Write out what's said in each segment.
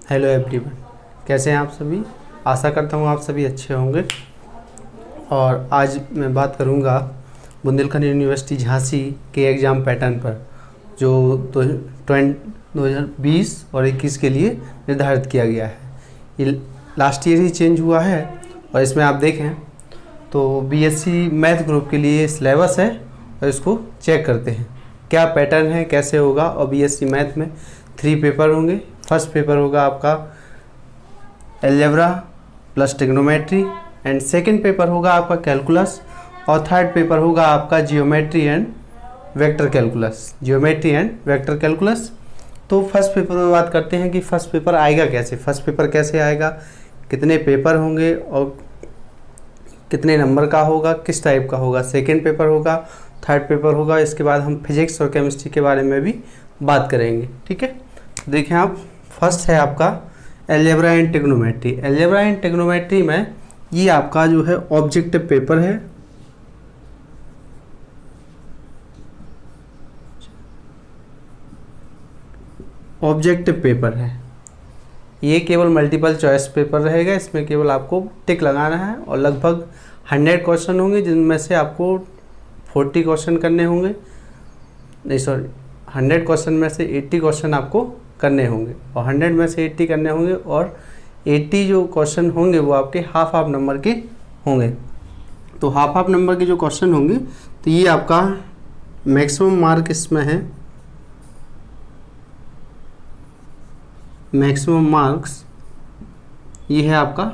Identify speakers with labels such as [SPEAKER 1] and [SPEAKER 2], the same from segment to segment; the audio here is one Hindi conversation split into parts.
[SPEAKER 1] हेलो एवरीवन, कैसे हैं आप सभी। आशा करता हूँ आप सभी अच्छे होंगे। और आज मैं बात करूँगा बुंदेलखंड यूनिवर्सिटी झांसी के एग्ज़ाम पैटर्न पर, जो 2020 और 21 के लिए निर्धारित किया गया है। ये लास्ट ईयर ही चेंज हुआ है। और इसमें आप देखें तो बीएससी मैथ ग्रुप के लिए सिलेबस है, और इसको चेक करते हैं क्या पैटर्न है, कैसे होगा। और बीएससी मैथ में 3 पेपर होंगे। फर्स्ट पेपर होगा आपका algebra plus trigonometry, and second paper होगा आपका कैलकुलस, और थर्ड पेपर होगा आपका जियोमेट्री एंड वेक्टर कैलकुलस। तो फर्स्ट पेपर में बात करते हैं कि फर्स्ट पेपर आएगा कैसे। फर्स्ट पेपर कैसे आएगा, कितने पेपर होंगे और कितने नंबर का होगा, किस टाइप का होगा। सेकंड पेपर होगा, थर्ड पेपर होगा। इसके बाद हम फिजिक्स और केमिस्ट्री के बारे में भी बात करेंगे। ठीक है, देखें आप, फर्स्ट है आपका algebra and trigonometry. Algebra and trigonometry में ये आपका जो है ऑब्जेक्टिव पेपर है। ऑब्जेक्टिव पेपर है ये, केवल मल्टीपल चॉइस पेपर रहेगा। इसमें केवल आपको टिक लगाना है, और लगभग 100 क्वेश्चन होंगे, जिनमें से आपको 40 क्वेश्चन करने होंगे। नहीं सॉरी, 100 क्वेश्चन में से 80 क्वेश्चन आपको करने होंगे, और 100 में से 80 करने होंगे। और 80 जो क्वेश्चन होंगे वो आपके हाफ नंबर के होंगे। तो हाफ नंबर के जो क्वेश्चन होंगे, तो ये आपका मैक्सिमम मार्क इसमें है। मैक्सिमम मार्क्स ये है आपका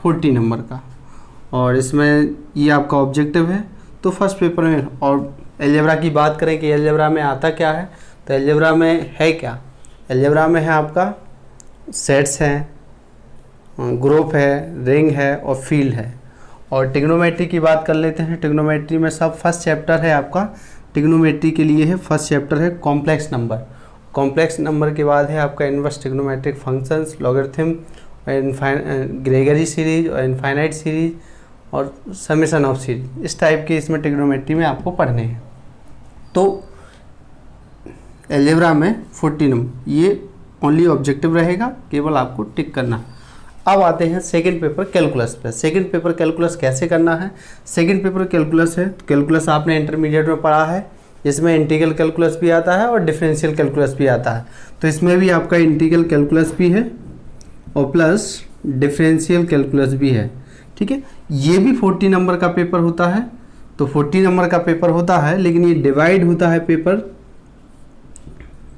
[SPEAKER 1] 40 नंबर का, और इसमें ये आपका ऑब्जेक्टिव है। तो फर्स्ट पेपर में, और अलजेब्रा की बात करें कि अलजेब्रा में आता क्या है, तो अलजेब्रा में है क्या। अलजेब्रा में है आपका सेट्स हैं, ग्रुप है, रिंग है और फील्ड है। और ट्रिग्नोमेट्री की बात कर लेते हैं। ट्रिग्नोमेट्री में सब फर्स्ट चैप्टर है आपका, ट्रिग्नोमेट्री के लिए है फर्स्ट चैप्टर है कॉम्प्लेक्स नंबर। कॉम्प्लेक्स नंबर के बाद है आपका inverse trigonometric functions, logarithm, Gregory series और इनफाइनाइट सीरीज और समेशन ऑफ सीरीज। इस टाइप के इसमें ट्रिग्नोमेट्री में आपको पढ़ने हैं। तो अलजेब्रा में 40 नंबर, ये ओनली ऑब्जेक्टिव रहेगा, केवल आपको टिक करना। अब आते हैं सेकंड पेपर कैलकुलस पे। सेकंड पेपर कैलकुलस कैसे करना है। सेकंड पेपर कैलकुलस है, कैलकुलस आपने इंटरमीडिएट में पढ़ा है, जिसमें इंटीग्रल कैलकुलस भी आता है और डिफरेंशियल कैलकुलस भी आता है। तो इसमें भी आपका इंटीग्रल कैलकुलस भी है और प्लस डिफरेंशियल कैलकुलस भी है। ठीक है, ये भी 40 नंबर का पेपर होता है। तो 40 नंबर का पेपर होता है, लेकिन ये डिवाइड होता है।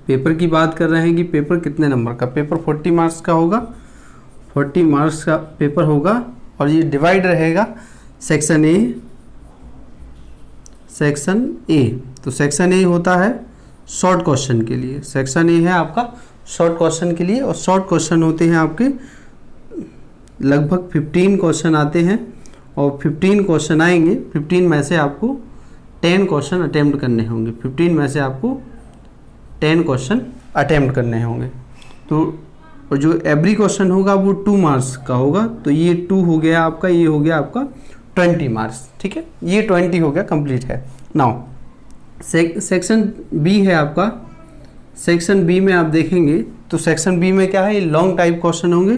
[SPEAKER 1] पेपर की बात कर रहे हैं कि पेपर कितने नंबर का। पेपर 40 मार्क्स का होगा, 40 मार्क्स का पेपर होगा, और ये डिवाइड रहेगा सेक्शन ए, सेक्शन ए। तो सेक्शन ए होता है शॉर्ट क्वेश्चन के लिए। सेक्शन ए है आपका शॉर्ट क्वेश्चन के लिए, और शॉर्ट क्वेश्चन होते हैं आपके लगभग 15 क्वेश्चन आते हैं। और 15 क्वेश्चन आएंगे, 15 में से आपको 10 क्वेश्चन अटेम्प्ट करने होंगे। 15 में से आपको 10 क्वेश्चन अटेम्प्ट करने होंगे। तो और जो एवरी क्वेश्चन होगा वो 2 मार्क्स का होगा। तो ये 2 हो गया आपका, ये हो गया आपका 20 मार्क्स। ठीक है, ये 20 हो गया, कंप्लीट है। नाउ सेक्शन बी है आपका। सेक्शन बी में आप देखेंगे तो सेक्शन बी में क्या है, ये लॉन्ग टाइप क्वेश्चन होंगे।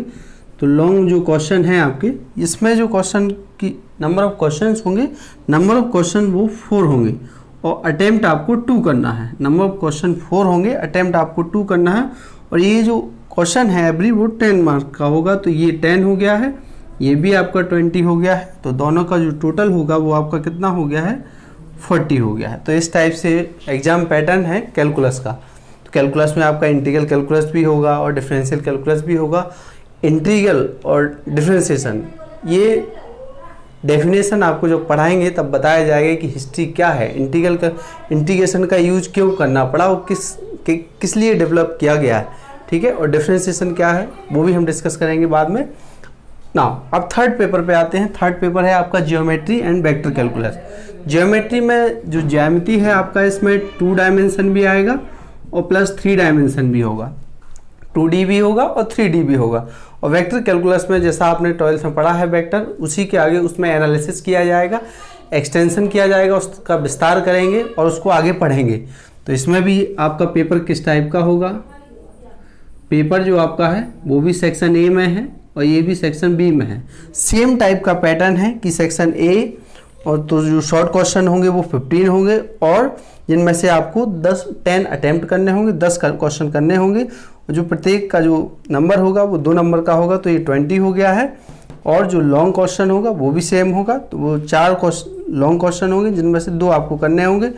[SPEAKER 1] तो लॉन्ग जो क्वेश्चन है आपके, इसमें जो क्वेश्चन की नंबर ऑफ क्वेश्चंस होंगे, नंबर ऑफ क्वेश्चन वो 4 होंगे, और अटेम्प्ट आपको 2 करना है। नंबर ऑफ क्वेश्चन 4 होंगे, अटेम्प्ट आपको 2 करना है। और ये जो क्वेश्चन है एवरी, वो 10 मार्क का होगा। तो ये 10 हो गया है, ये भी आपका 20 हो गया है। तो दोनों का जो टोटल होगा वो आपका कितना हो गया है, 40 हो गया है। तो इस टाइप से एग्जाम पैटर्न है कैलकुलस का। तो कैलकुलस में आपका इंटीग्रल कैलकुलस भी होगा और डिफरेंशियल कैलकुलस भी होगा। इंटीग्रल और डिफरेंशिएशन, ये डेफिनेशन आपको जो पढ़ाएंगे तब बताया जाएगा कि हिस्ट्री क्या है, इंटीग्रल का इंटीग्रेशन का यूज क्यों करना पड़ा और किस लिए डेवलप किया गया है। ठीक है, और डिफरेंशिएशन क्या है वो भी हम डिस्कस करेंगे बाद में। ना अब थर्ड पेपर पे आते हैं। थर्ड पेपर है आपका geometry and vector calculus. Geometry में जो ज्यामिति है आपका, इसमें 2 डायमेंशन भी आएगा और प्लस 3 डायमेंशन भी होगा। 2D भी होगा और 3D भी होगा। और वेक्टर कैलकुलस में जैसा आपने 12th में पढ़ा है वेक्टर, उसी के आगे उसमें एनालिसिस किया जाएगा, एक्सटेंशन किया जाएगा, उसका विस्तार करेंगे और उसको आगे पढ़ेंगे। तो इसमें भी आपका पेपर किस टाइप का होगा, पेपर जो आपका है वो भी सेक्शन ए में है और ये भी सेक्शन बी में है। सेम टाइप का पैटर्न है कि सेक्शन ए और तो जो शॉर्ट क्वेश्चन होंगे वो 15 होंगे और जिनमें से आपको 10 अटेम्प्ट करने होंगे, 10 क्वेश्चन करने होंगे और जो प्रत्येक का जो नंबर होगा वो 2 नंबर का होगा, तो ये 20 हो गया है। और जो लॉन्ग क्वेश्चन होगा वो भी सेम होगा, तो वो 4 लॉन्ग क्वेश्चन होंगे जिनमें से 2 आपको करने होंगे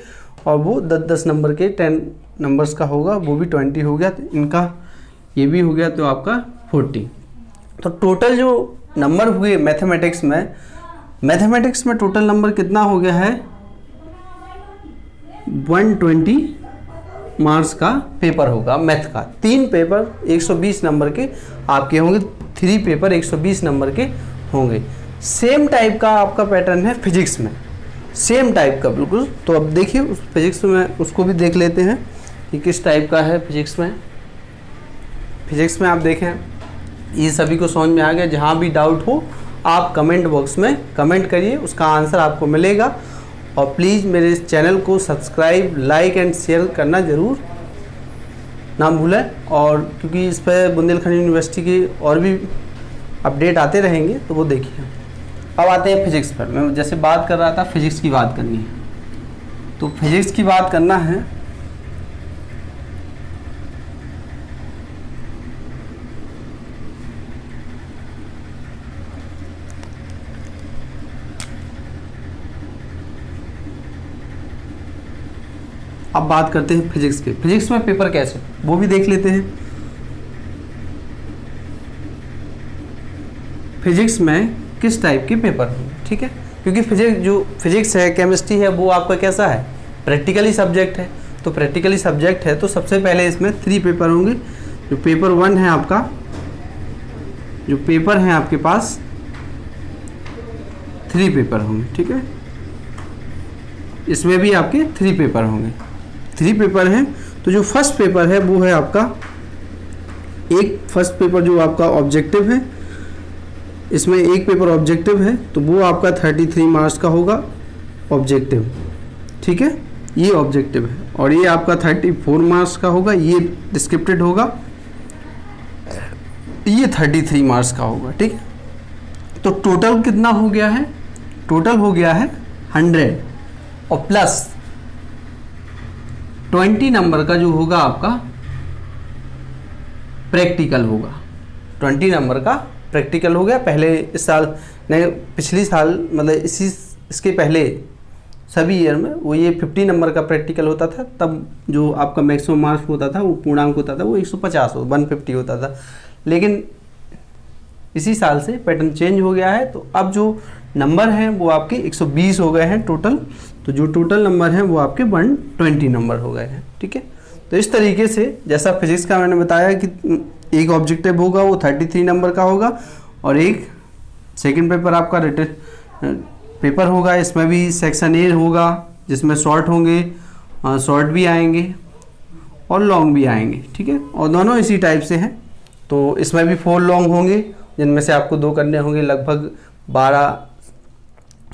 [SPEAKER 1] और वो 10 नंबर के 10 नंबर्स का होगा, वो भी 20 हो गया। तो इनका ये भी हो गया तो आपका 40। तो टोटल जो नंबर हुए मैथमेटिक्स में टोटल नंबर कितना हो गया है 120 मार्क्स का पेपर होगा मैथ का। 3 पेपर 120 नंबर के आपके होंगे, 3 पेपर 120 नंबर के होंगे। सेम टाइप का आपका पैटर्न है फिजिक्स में, सेम टाइप का बिल्कुल। तो अब देखिए उस फिजिक्स में उसको भी देख लेते हैं कि किस टाइप का है फिजिक्स में आप देखें ये सभी को समझ में आ गया। जहाँ भी डाउट हो आप कमेंट बॉक्स में कमेंट करिए, उसका आंसर आपको मिलेगा। और प्लीज़ मेरे इस चैनल को सब्सक्राइब, लाइक एंड शेयर करना ज़रूर ना भूलें। और क्योंकि इस पर बुंदेलखंड यूनिवर्सिटी की और भी अपडेट आते रहेंगे, तो वो देखिए। अब आते हैं फिजिक्स पर। मैं जैसे बात कर रहा था फिजिक्स की बात करनी है, तो फिजिक्स की बात करना है। अब बात करते हैं फिजिक्स के। फिजिक्स में पेपर कैसे वो भी देख लेते हैं। फिजिक्स में किस टाइप के पेपर होंगे, ठीक है, क्योंकि फिजिक्स है, केमिस्ट्री है, वो आपका कैसा है प्रैक्टिकली सब्जेक्ट है। तो प्रैक्टिकली सब्जेक्ट है तो सबसे पहले इसमें 3 पेपर होंगे। जो पेपर 1 है आपका, जो पेपर है आपके पास 3 पेपर होंगे, ठीक है। इसमें भी आपके 3 पेपर होंगे, 3 पेपर हैं। तो जो फर्स्ट पेपर है वो है आपका फर्स्ट पेपर जो आपका ऑब्जेक्टिव है, इसमें एक पेपर ऑब्जेक्टिव है, तो वो आपका 33 मार्क्स का होगा ऑब्जेक्टिव, ठीक है, ये ऑब्जेक्टिव है। और ये आपका 34 मार्क्स का होगा, ये डिस्क्रिप्टेड होगा, ये 33 मार्क्स का होगा, ठीक है। तो टोटल कितना हो गया है, टोटल हो गया है 100 और प्लस 20 नंबर का जो होगा आपका प्रैक्टिकल होगा। 20 नंबर का प्रैक्टिकल हो गया। पहले इस साल नहीं, पिछली साल मतलब इसके पहले सभी ईयर में वो ये 50 नंबर का प्रैक्टिकल होता था। तब जो आपका मैक्सिमम मार्क्स होता था वो पूर्णांक होता था, वो 150 150 होता था। लेकिन इसी साल से पैटर्न चेंज हो गया है, तो अब जो नंबर हैं वो आपके 120 हो गए हैं टोटल। तो जो टोटल नंबर हैं वो आपके 120 नंबर हो गए हैं, ठीक है। तो इस तरीके से जैसा फिजिक्स का मैंने बताया कि एक ऑब्जेक्टिव होगा वो 33 नंबर का होगा और एक सेकंड पेपर आपका रिटन पेपर होगा। इसमें भी सेक्शन ए होगा जिसमें शॉर्ट होंगे, शॉर्ट भी आएंगे और लॉन्ग भी आएंगे, ठीक है। और दोनों इसी टाइप से हैं। तो इसमें भी 4 लॉन्ग होंगे जिनमें से आपको 2 करने होंगे। लगभग 12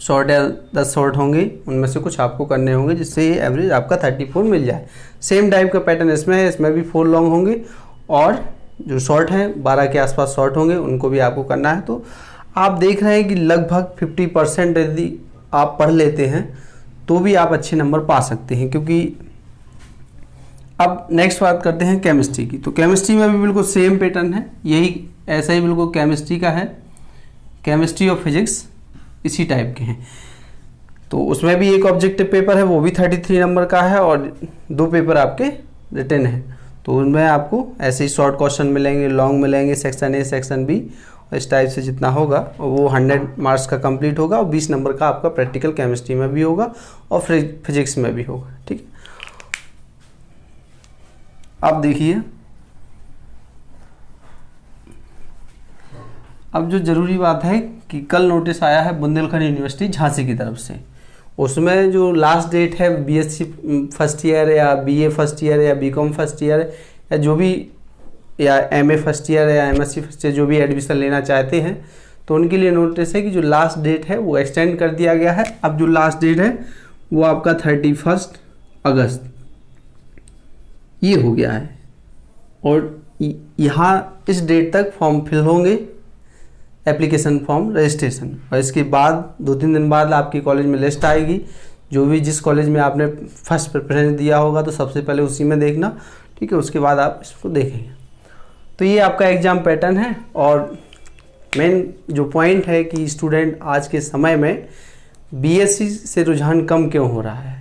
[SPEAKER 1] शॉर्ट या 10 शॉर्ट होंगे, उनमें से कुछ आपको करने होंगे, जिससे ये एवरेज आपका 34 मिल जाए। सेम टाइप का पैटर्न इसमें है, इसमें भी 4 लॉन्ग होंगे और जो शॉर्ट हैं 12 के आसपास शॉर्ट होंगे, उनको भी आपको करना है। तो आप देख रहे हैं कि लगभग 50% यदि आप पढ़ लेते हैं तो भी आप अच्छे नंबर पा सकते हैं। क्योंकि अब नेक्स्ट बात करते हैं केमिस्ट्री की। तो केमिस्ट्री में भी बिल्कुल सेम पैटर्न है, यही ऐसा ही बिल्कुल केमिस्ट्री का है। केमिस्ट्री और फिजिक्स इसी टाइप के हैं। तो उसमें भी एक ऑब्जेक्टिव पेपर है, वो भी 33 नंबर का है और 2 पेपर आपके रिटन है। तो उनमें आपको ऐसे ही शॉर्ट क्वेश्चन मिलेंगे, लॉन्ग मिलेंगे, सेक्शन ए, सेक्शन बी, इस टाइप से जितना होगा वो 100 मार्क्स का कंप्लीट होगा। और 20 नंबर का आपका प्रैक्टिकल केमिस्ट्री में भी होगा और फिजिक्स में भी होगा, ठीक है। अब देखिए, अब जो ज़रूरी बात है कि कल नोटिस आया है बुंदेलखंड यूनिवर्सिटी झांसी की तरफ से। उसमें जो लास्ट डेट है बीएससी फर्स्ट ईयर या बीए फर्स्ट ईयर या बीकॉम फर्स्ट ईयर या जो भी, या एमए फर्स्ट ईयर या एमएससी फर्स्ट ईयर जो भी एडमिशन लेना चाहते हैं, तो उनके लिए नोटिस है कि जो लास्ट डेट है वो एक्सटेंड कर दिया गया है। अब जो लास्ट डेट है वो आपका 31 अगस्त ये हो गया है, और यहाँ इस डेट तक फॉर्म फिल होंगे, एप्लीकेशन फॉर्म रजिस्ट्रेशन, और इसके बाद 2-3 दिन बाद आपकी कॉलेज में लिस्ट आएगी। जो भी जिस कॉलेज में आपने फर्स्ट प्रेफरेंस दिया होगा तो सबसे पहले उसी में देखना, ठीक है, उसके बाद आप इसको देखेंगे। तो ये आपका एग्ज़ाम पैटर्न है। और मेन जो पॉइंट है कि स्टूडेंट आज के समय में बीएससी से रुझान कम क्यों हो रहा है।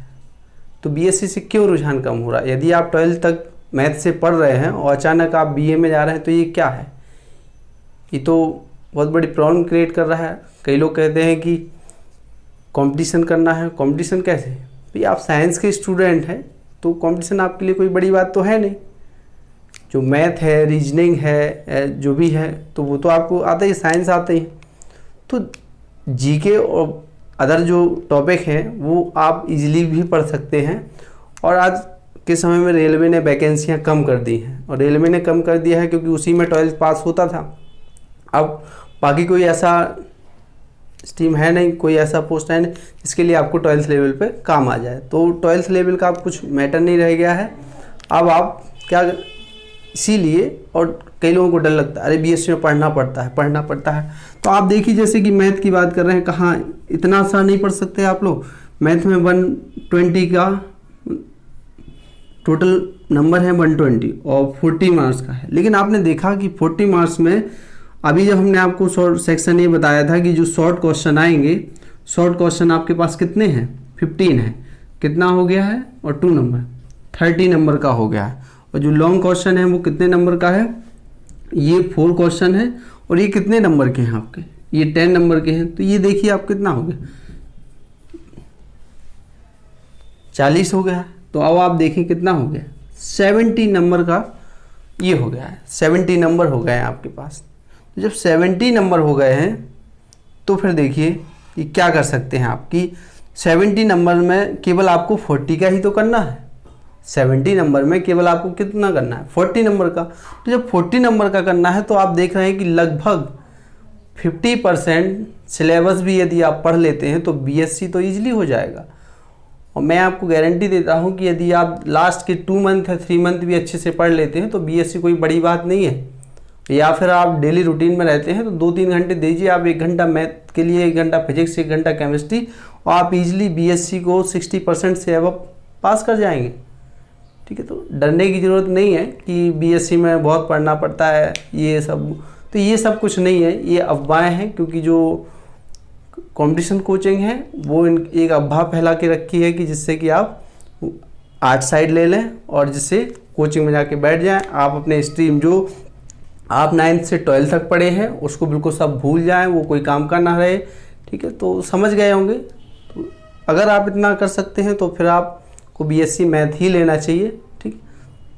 [SPEAKER 1] तो बीएससी से क्यों रुझान कम हो रहा है? यदि आप 12th तक मैथ से पढ़ रहे हैं और अचानक आप बीए में जा रहे हैं तो ये क्या है? ये तो बहुत बड़ी प्रॉब्लम क्रिएट कर रहा है। कई लोग कहते हैं कि कंपटीशन करना है। कंपटीशन कैसे? भाई आप साइंस के स्टूडेंट हैं तो कंपटीशन आपके लिए कोई बड़ी बात तो है नहीं। जो मैथ है, रीजनिंग है, जो भी है तो वो तो आपको आता ही, साइंस आता ही। तो जीके और अदर जो टॉपिक हैं वो आप इजीली भी पढ़ सकते हैं। और आज के समय में रेलवे ने वैकेंसियां कम कर दी हैं, और रेलवे ने कम कर दिया है क्योंकि उसी में 12th पास होता था। अब बाकी कोई ऐसा स्ट्रीम है नहीं, कोई ऐसा पोस्ट है नहीं जिसके लिए आपको 12th लेवल पे काम आ जाए। तो 12th लेवल का आप कुछ मैटर नहीं रह गया है। अब आप क्या, इसीलिए, और कई लोगों को डर लगता है अरे बीएससी में पढ़ना पड़ता है। तो आप देखिए जैसे कि मैथ की बात कर रहे हैं, कहाँ इतना आसान नहीं पढ़ सकते आप लोग। मैथ में 120 का टोटल नंबर है 120 और 40 मार्क्स का है। लेकिन आपने देखा कि 40 मार्क्स में अभी जब हमने आपको शॉर्ट सेक्शन ये बताया था कि जो शॉर्ट क्वेश्चन आएंगे, शॉर्ट क्वेश्चन आपके पास कितने हैं? 15 है। कितना हो गया है? और 2 नंबर 30 नंबर का हो गया है। और जो लॉन्ग क्वेश्चन है वो कितने नंबर का है? ये 4 क्वेश्चन है। और ये कितने नंबर के हैं आपके? ये 10 नंबर के हैं। तो ये देखिए आप कितना हो गया, 40 हो गया। तो अब आप देखिए कितना हो गया, 70 नंबर का ये हो गया है। 70 नंबर हो गए हैं आपके पास। तो जब 70 नंबर हो गए हैं तो फिर देखिए कि क्या कर सकते हैं आप कि 70 नंबर में केवल आपको 40 का ही तो करना है। 70 नंबर में केवल आपको कितना करना है? 40 नंबर का। तो जब 40 नंबर का करना है तो आप देख रहे हैं कि लगभग 50% सिलेबस भी यदि आप पढ़ लेते हैं तो बीएससी तो ईजिली हो जाएगा। और मैं आपको गारंटी देता हूं कि यदि आप लास्ट के 2 मंथ या 3 मंथ भी अच्छे से पढ़ लेते हैं तो बीएससी कोई बड़ी बात नहीं है। या फिर आप डेली रूटीन में रहते हैं तो 2-3 घंटे दीजिए आप, 1 घंटा मैथ के लिए, 1 घंटा फिजिक्स, 1 घंटा केमिस्ट्री, और आप इजीली बीएससी को 60% से अब पास कर जाएंगे। ठीक है, तो डरने की ज़रूरत नहीं है कि बीएससी में बहुत पढ़ना पड़ता है ये सब। तो ये सब कुछ नहीं है, ये अफवाहें हैं। क्योंकि जो कंपटीशन कोचिंग है वो एक अफवाह फैला के रखी है कि जिससे कि आप आर्ट साइड ले लें और जिससे कोचिंग में जाके बैठ जाएं। आप अपने स्ट्रीम जो आप 9th से 12th तक पढ़े हैं उसको बिल्कुल सब भूल जाएं, वो कोई काम का ना रहे। ठीक है, तो समझ गए होंगे। तो अगर आप इतना कर सकते हैं तो फिर आपको बीएससी मैथ ही लेना चाहिए। ठीक,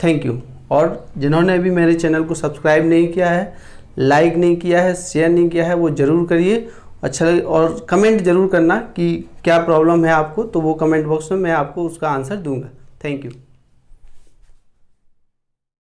[SPEAKER 1] थैंक यू। और जिन्होंने अभी मेरे चैनल को सब्सक्राइब नहीं किया है, लाइक नहीं किया है, शेयर नहीं किया है, वो ज़रूर करिए। अच्छा लगे और कमेंट ज़रूर करना कि क्या प्रॉब्लम है आपको, तो वो कमेंट बॉक्स में मैं आपको उसका आंसर दूंगा। Thank you.